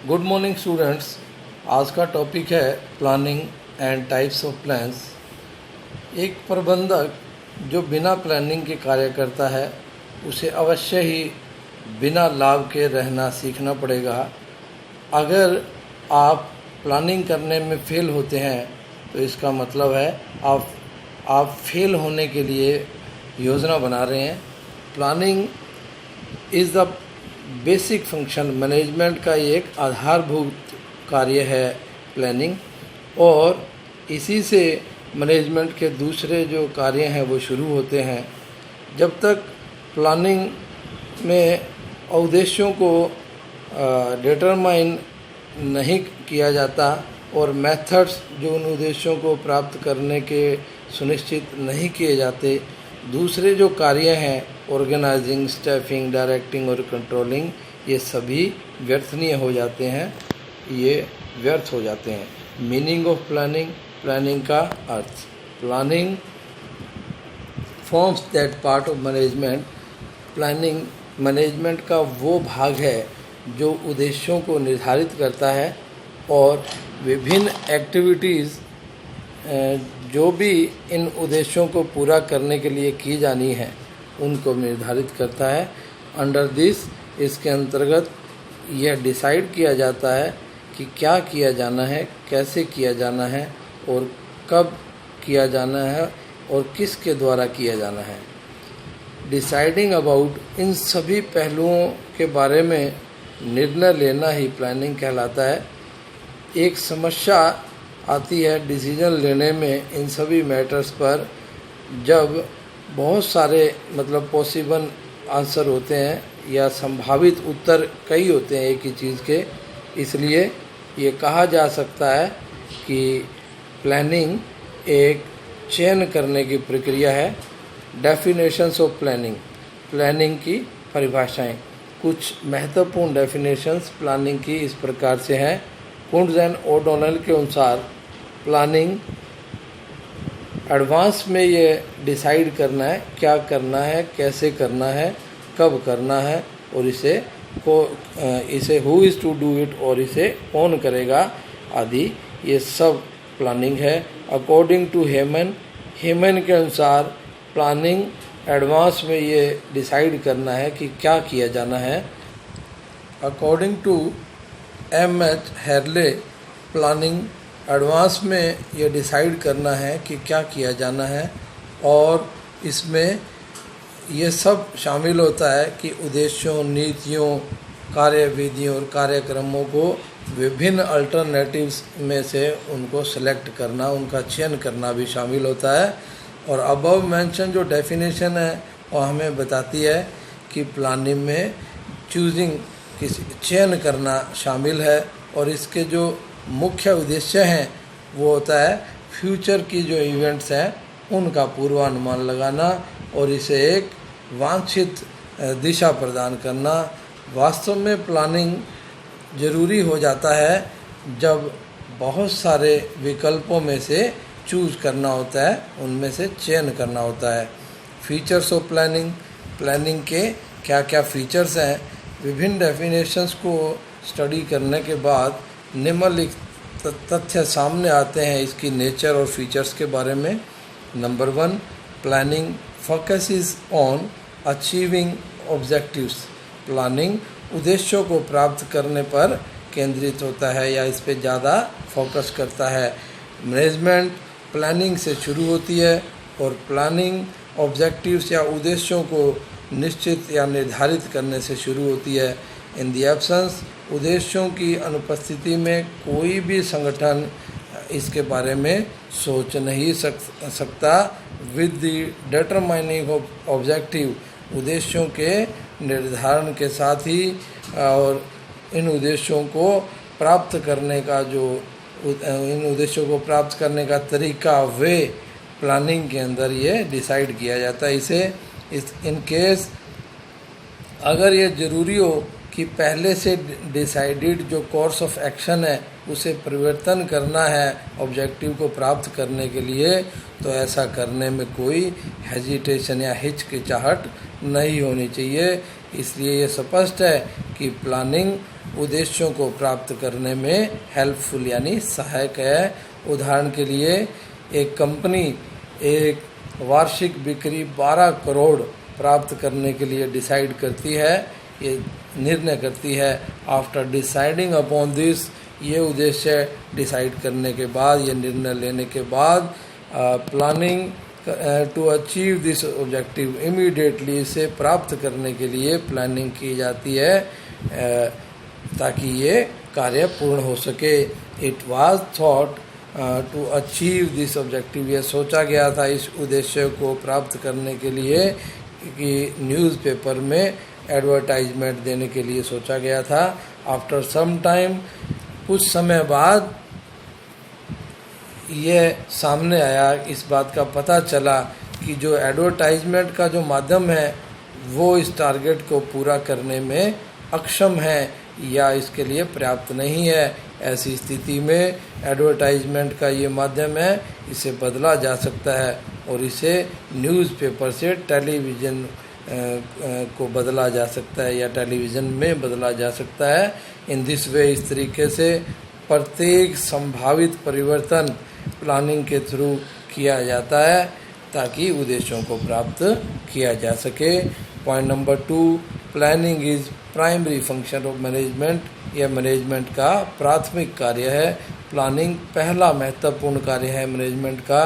Good morning students. आज का topic है planning and types of plans. एक प्रबंधक जो बिना प्लानिंग के कार्य करता है उसे अवश्य ही बिना लाभ के रहना सीखना पड़ेगा। अगर आप प्लानिंग करने में फेल होते हैं तो इसका मतलब है आप फेल होने के लिए योजना बना रहे हैं। Planning is the basic function, management का एक आधारभूत कार्य है प्लानिंग, और इसी से मैनेजमेंट के दूसरे जो कार्य हैं वो शुरू होते हैं। जब तक प्लानिंग में उद्देश्यों को डिटरमाइन नहीं किया जाता और मेथड्स जो उन उद्देश्यों को प्राप्त करने के सुनिश्चित नहीं किए जाते, दूसरे जो कार्य हैं ऑर्गेनाइजिंग, स्टाफिंग, डायरेक्टिंग और कंट्रोलिंग, ये सभी व्यर्थनीय हो जाते हैं, ये व्यर्थ हो जाते हैं। मीनिंग ऑफ प्लानिंग, प्लानिंग का अर्थ, planning forms that part of management. Planning management का वो भाग है जो उद्देश्यों को निर्धारित करता है और विभिन्न एक्टिविटीज़ जो भी इन उद्देश्यों को पूरा करने के लिए की जानी है उनको निर्धारित करता है। अंडर दिस, इसके अंतर्गत यह डिसाइड किया जाता है कि क्या किया जाना है, कैसे किया जाना है और कब किया जाना है और किसके द्वारा किया जाना है। डिसाइडिंग अबाउट, इन सभी पहलुओं के बारे में निर्णय लेना ही प्लानिंग कहलाता है। एक समस्या आती है डिसीजन लेने में इन सभी मैटर्स पर, जब बहुत सारे पॉसिबल आंसर होते हैं या संभावित उत्तर कई होते हैं एक ही चीज़ के। इसलिए ये कहा जा सकता है कि प्लानिंग एक चयन करने की प्रक्रिया है। डेफिनेशंस ऑफ प्लानिंग, प्लानिंग की परिभाषाएं। कुछ महत्वपूर्ण डेफिनेशंस प्लानिंग की इस प्रकार से हैं। कुंड्स एंड ओडोनेल के अनुसार प्लानिंग एडवांस में ये डिसाइड करना है क्या करना है, कैसे करना है, कब करना है और इसे who is to do it और इसे कौन करेगा आदि, ये सब प्लानिंग है। अकॉर्डिंग टू हेमन के अनुसार प्लानिंग एडवांस में ये डिसाइड करना है कि क्या किया जाना है। According to M.H. Harley, planning advance में ये डिसाइड करना है कि क्या किया जाना है और इसमें ये सब शामिल होता है कि उद्देश्यों, नीतियों, कार्यविधियों और कार्यक्रमों को विभिन्न अल्टरनेटिव्स में से उनको सेलेक्ट करना, उनका चयन करना भी शामिल होता है। और अबव मेंशन जो डेफिनेशन है वो हमें बताती है कि प्लानिंग में चूजिंग, किसी चयन करना शामिल है और इसके जो मुख्य उद्देश्य हैं वो होता है फ्यूचर की जो इवेंट्स हैं उनका पूर्वानुमान लगाना और इसे एक वांछित दिशा प्रदान करना। वास्तव में प्लानिंग ज़रूरी हो जाता है जब बहुत सारे विकल्पों में से चूज़ करना होता है, उनमें से चयन करना होता है। फीचर्स ऑफ प्लानिंग, प्लानिंग के क्या क्या फीचर्स हैं, विभिन्न डेफिनेशंस को स्टडी करने के बाद निम्नलिखित तथ्य सामने आते हैं इसकी नेचर और फीचर्स के बारे में। Number 1, planning focuses on achieving objectives. Planning उद्देश्यों को प्राप्त करने पर केंद्रित होता है या इस पे ज़्यादा फोकस करता है। मैनेजमेंट प्लानिंग से शुरू होती है और प्लानिंग ऑब्जेक्टिव्स या उद्देश्यों को निश्चित या निर्धारित करने से शुरू होती है। इन दी एब्सेंस, उद्देश्यों की अनुपस्थिति में कोई भी संगठन इसके बारे में सोच नहीं सकता। With the determining of objective, उद्देश्यों के निर्धारण के साथ ही और इन उद्देश्यों को प्राप्त करने का इन उद्देश्यों को प्राप्त करने का तरीका वे प्लानिंग के अंदर ये डिसाइड किया जाता है। इन केस अगर ये ज़रूरी हो कि पहले से डिसाइडेड जो कोर्स ऑफ एक्शन है उसे परिवर्तन करना है ऑब्जेक्टिव को प्राप्त करने के लिए, तो ऐसा करने में कोई हेजिटेशन या हिचकिचाहट नहीं होनी चाहिए। इसलिए ये स्पष्ट है कि प्लानिंग उद्देश्यों को प्राप्त करने में हेल्पफुल यानी सहायक है। उदाहरण के लिए एक कंपनी एक वार्षिक बिक्री 12 करोड़ प्राप्त करने के लिए डिसाइड करती है, ये निर्णय करती है। आफ्टर डिसाइडिंग अपॉन दिस, ये उद्देश्य डिसाइड करने के बाद, ये निर्णय लेने के बाद planning to achieve this objective immediately, इसे प्राप्त करने के लिए प्लानिंग की जाती है ताकि ये कार्य पूर्ण हो सके। It was thought to achieve this objective, ये सोचा गया था इस उद्देश्य को प्राप्त करने के लिए कि न्यूज़पेपर में एडवर्टाइजमेंट देने के लिए सोचा गया था। आफ्टर सम टाइम, कुछ समय बाद ये सामने आया, इस बात का पता चला कि जो एडवर्टाइजमेंट का जो माध्यम है वो इस टारगेट को पूरा करने में अक्षम है या इसके लिए पर्याप्त नहीं है। ऐसी स्थिति में एडवर्टाइजमेंट का ये माध्यम है, इसे बदला जा सकता है और इसे न्यूज़पेपर से टेलीविज़न को बदला जा सकता है या टेलीविज़न में बदला जा सकता है। इन दिस वे, इस तरीके से प्रत्येक संभावित परिवर्तन प्लानिंग के थ्रू किया जाता है ताकि उद्देश्यों को प्राप्त किया जा सके। Point number 2, planning is primary function of management, यह मैनेजमेंट का प्राथमिक कार्य है। प्लानिंग पहला महत्वपूर्ण कार्य है मैनेजमेंट का।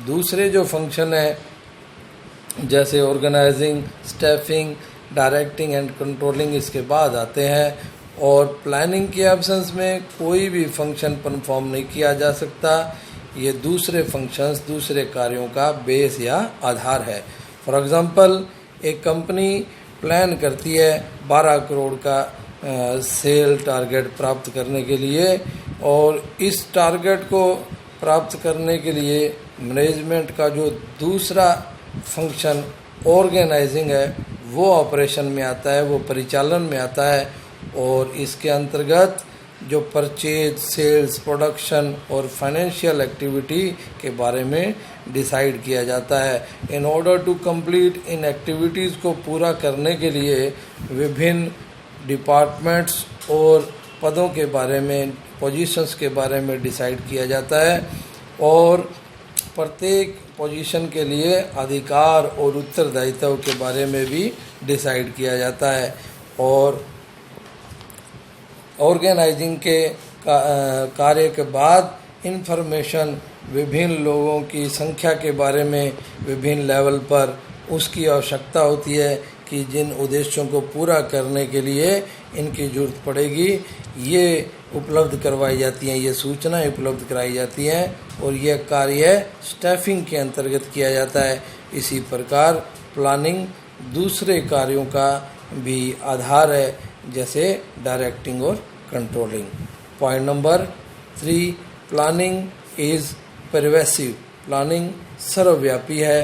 दूसरे जो फंक्शन है जैसे organising, staffing, directing and controlling इसके बाद आते हैं और प्लानिंग के एब्सेंस में कोई भी फंक्शन परफॉर्म नहीं किया जा सकता। ये दूसरे फंक्शंस, दूसरे कार्यों का बेस या आधार है। फॉर एग्जांपल, एक कंपनी प्लान करती है 12 करोड़ का सेल टारगेट प्राप्त करने के लिए और इस टारगेट को प्राप्त करने के लिए मैनेजमेंट का जो दूसरा फंक्शन ऑर्गेनाइजिंग है वो ऑपरेशन में आता है, वो परिचालन में आता है और इसके अंतर्गत जो परचेज, सेल्स, प्रोडक्शन और फाइनेंशियल एक्टिविटी के बारे में डिसाइड किया जाता है। इन ऑर्डर टू कंप्लीट इन एक्टिविटीज़ को पूरा करने के लिए विभिन्न डिपार्टमेंट्स और पदों के बारे में, पोजीशंस के बारे में डिसाइड किया जाता है और प्रत्येक पोजीशन के लिए अधिकार और उत्तरदायित्व के बारे में भी डिसाइड किया जाता है। और ऑर्गेनाइजिंग के कार्य के बाद इंफॉर्मेशन विभिन्न लोगों की संख्या के बारे में विभिन्न लेवल पर उसकी आवश्यकता होती है कि जिन उद्देश्यों को पूरा करने के लिए इनकी ज़रूरत पड़ेगी, ये उपलब्ध करवाई जाती हैं, ये सूचनाएं उपलब्ध कराई जाती हैं और यह कार्य स्टाफिंग के अंतर्गत किया जाता है। इसी प्रकार प्लानिंग दूसरे कार्यों का भी आधार है जैसे डायरेक्टिंग और controlling. Point number 3, planning is pervasive, planning सर्वव्यापी है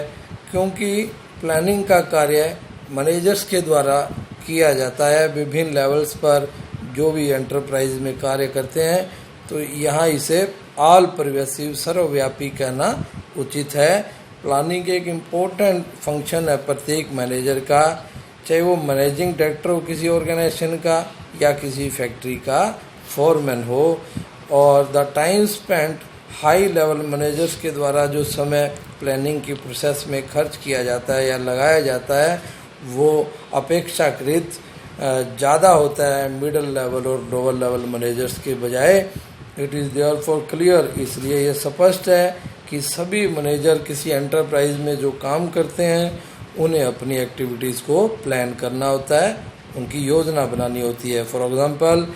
क्योंकि प्लानिंग का कार्य मैनेजर्स के द्वारा किया जाता है विभिन्न लेवल्स पर जो भी एंटरप्राइज में कार्य करते हैं, तो यहाँ इसे ऑल परवेसिव, सर्वव्यापी कहना उचित है। प्लानिंग एक इम्पोर्टेंट फंक्शन है प्रत्येक मैनेजर का, चाहे वो मैनेजिंग डायरेक्टर हो किसी ऑर्गेनाइजेशन का या किसी फैक्ट्री का फोरमैन हो। और the time spent, high level managers के द्वारा जो समय प्लानिंग की प्रोसेस में खर्च किया जाता है या लगाया जाता है वो अपेक्षाकृत ज़्यादा होता है मिडिल लेवल और लोअर लेवल मैनेजर्स के बजाय। इट इज़ देयरफॉर क्लियर, इसलिए ये स्पष्ट है कि सभी मैनेजर किसी एंटरप्राइज में जो काम करते हैं उन्हें अपनी एक्टिविटीज़ को प्लान करना होता है, उनकी योजना बनानी होती है। फॉर एग्जांपल,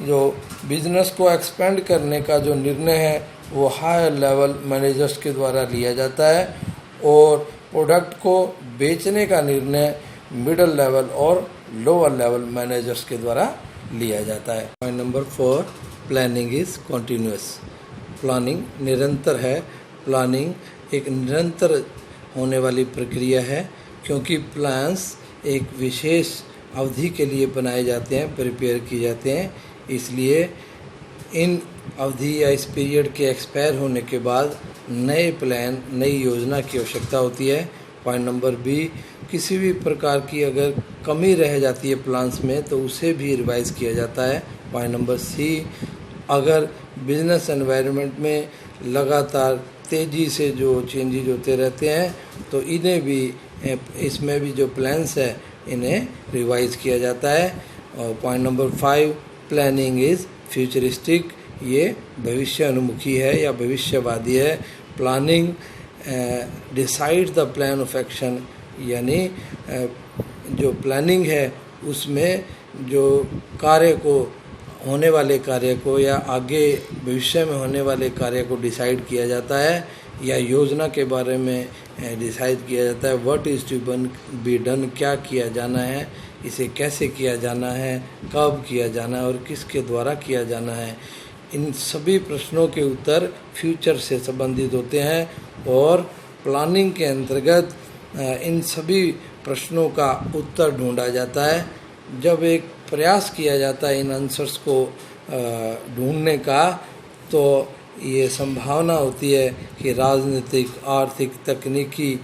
जो बिजनेस को एक्सपेंड करने का जो निर्णय है वो हाई लेवल मैनेजर्स के द्वारा लिया जाता है और प्रोडक्ट को बेचने का निर्णय मिडिल लेवल और लोअर लेवल मैनेजर्स के द्वारा लिया जाता है। Point number 4, planning is continuous, planning निरंतर है। प्लानिंग एक निरंतर होने वाली प्रक्रिया है क्योंकि प्लान्स एक विशेष अवधि के लिए बनाए जाते हैं, प्रिपेयर किए जाते हैं, इसलिए इन अवधि या इस पीरियड के एक्सपायर होने के बाद नए प्लान, नई योजना की आवश्यकता होती है। पॉइंट नंबर बी, किसी भी प्रकार की अगर कमी रह जाती है प्लान्स में तो उसे भी रिवाइज किया जाता है। पॉइंट नंबर सी, अगर बिजनेस एनवायरनमेंट में लगातार तेज़ी से जो चेंजेज होते रहते हैं तो इन्हें भी, इसमें भी जो प्लान्स है इन्हें रिवाइज किया जाता है। और point number 5, planning is futuristic, ये भविष्य अनुमुखी है या भविष्यवादी है। Planning decide the plan of action, यानी जो प्लानिंग है उसमें जो कार्य को, होने वाले कार्य को या आगे भविष्य में होने वाले कार्य को डिसाइड किया जाता है या योजना के बारे में डिसाइड किया जाता है। What is to be done, क्या किया जाना है, इसे कैसे किया जाना है, कब किया जाना है और किसके द्वारा किया जाना है। इन सभी प्रश्नों के उत्तर फ्यूचर से संबंधित होते हैं और प्लानिंग के अंतर्गत इन सभी प्रश्नों का उत्तर ढूंढा जाता है। जब एक प्रयास किया जाता है इन आंसर्स को ढूंढने का, तो ये संभावना होती है कि राजनीतिक, आर्थिक, तकनीकी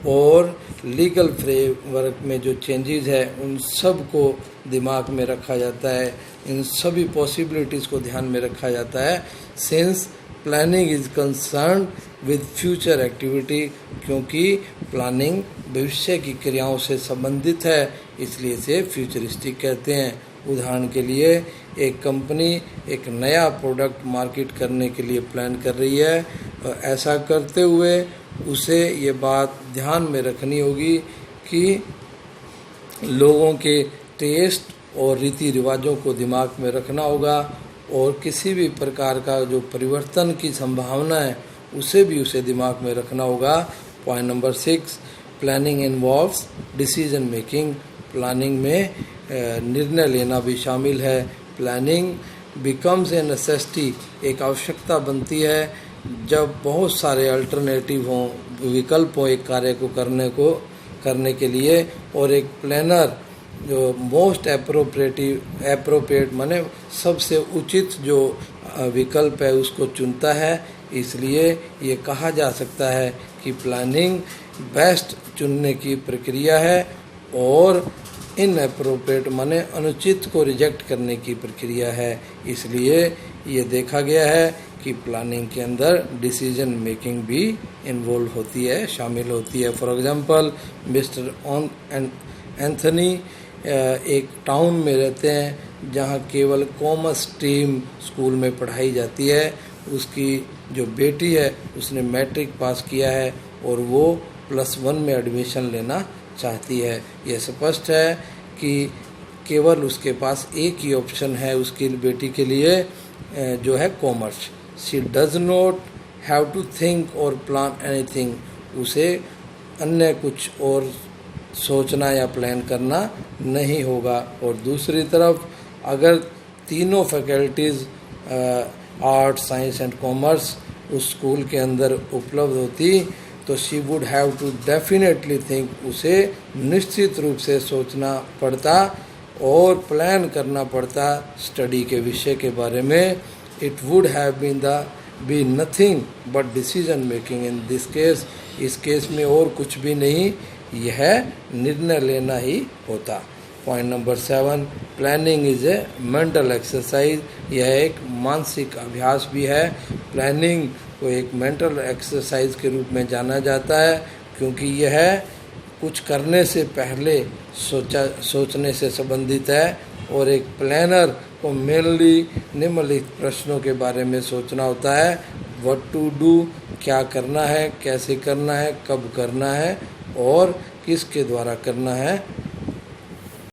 और लीगल फ्रेमवर्क में जो चेंजेस है उन सब को दिमाग में रखा जाता है, इन सभी पॉसिबिलिटीज़ को ध्यान में रखा जाता है। Since planning is concern with future activity, क्योंकि प्लानिंग भविष्य की क्रियाओं से संबंधित है, इसलिए इसे फ्यूचरिस्टिक कहते हैं। उदाहरण के लिए एक कंपनी एक नया प्रोडक्ट मार्केट करने के लिए प्लान कर रही है, और ऐसा करते हुए उसे ये बात ध्यान में रखनी होगी कि लोगों के टेस्ट और रीति रिवाजों को दिमाग में रखना होगा और किसी भी प्रकार का जो परिवर्तन की संभावना है उसे भी उसे दिमाग में रखना होगा। Point number 6, planning involves decision making, planning में निर्णय लेना भी शामिल है। प्लानिंग बिकम्स ए नेसेसिटी, एक आवश्यकता बनती है जब बहुत सारे अल्टरनेटिव हों, विकल्प हो एक कार्य को करने के लिए, और एक प्लानर जो मोस्ट एप्रोप्रिएट माने सबसे उचित जो विकल्प है उसको चुनता है। इसलिए ये कहा जा सकता है कि प्लानिंग बेस्ट चुनने की प्रक्रिया है और इनएप्रोप्रिएट माने अनुचित को रिजेक्ट करने की प्रक्रिया है। इसलिए ये देखा गया है कि प्लानिंग के अंदर डिसीजन मेकिंग भी इन्वॉल्व होती है, शामिल होती है। फॉर एग्जांपल, मिस्टर एंथनी एक टाउन में रहते हैं जहां केवल कॉमर्स स्ट्रीम स्कूल में पढ़ाई जाती है। उसकी जो बेटी है उसने मैट्रिक पास किया है और वो +1 में एडमिशन लेना चाहती है। यह स्पष्ट है कि केवल उसके पास एक ही ऑप्शन है उसकी बेटी के लिए, जो है commerce. She does not have to think और प्लान एनीथिंग, उसे अन्य कुछ और सोचना या प्लान करना नहीं होगा। और दूसरी तरफ अगर तीनों faculties art, science and commerce उस स्कूल के अंदर उपलब्ध होती तो she would have to definitely think, उसे निश्चित रूप से सोचना पड़ता और प्लान करना पड़ता स्टडी के विषय के बारे में। It would have be nothing but decision making in this case, इस केस में और कुछ भी नहीं, यह निर्णय लेना ही होता। Point number 7, planning is a mental exercise, यह एक मानसिक अभ्यास भी है। प्लानिंग को एक मेंटल एक्सरसाइज के रूप में जाना जाता है क्योंकि यह कुछ करने से पहले सोचने से संबंधित है और एक प्लानर को मेनली निम्नलिखित प्रश्नों के बारे में सोचना होता है। व्हाट टू डू, क्या करना है, कैसे करना है, कब करना है और किसके द्वारा करना है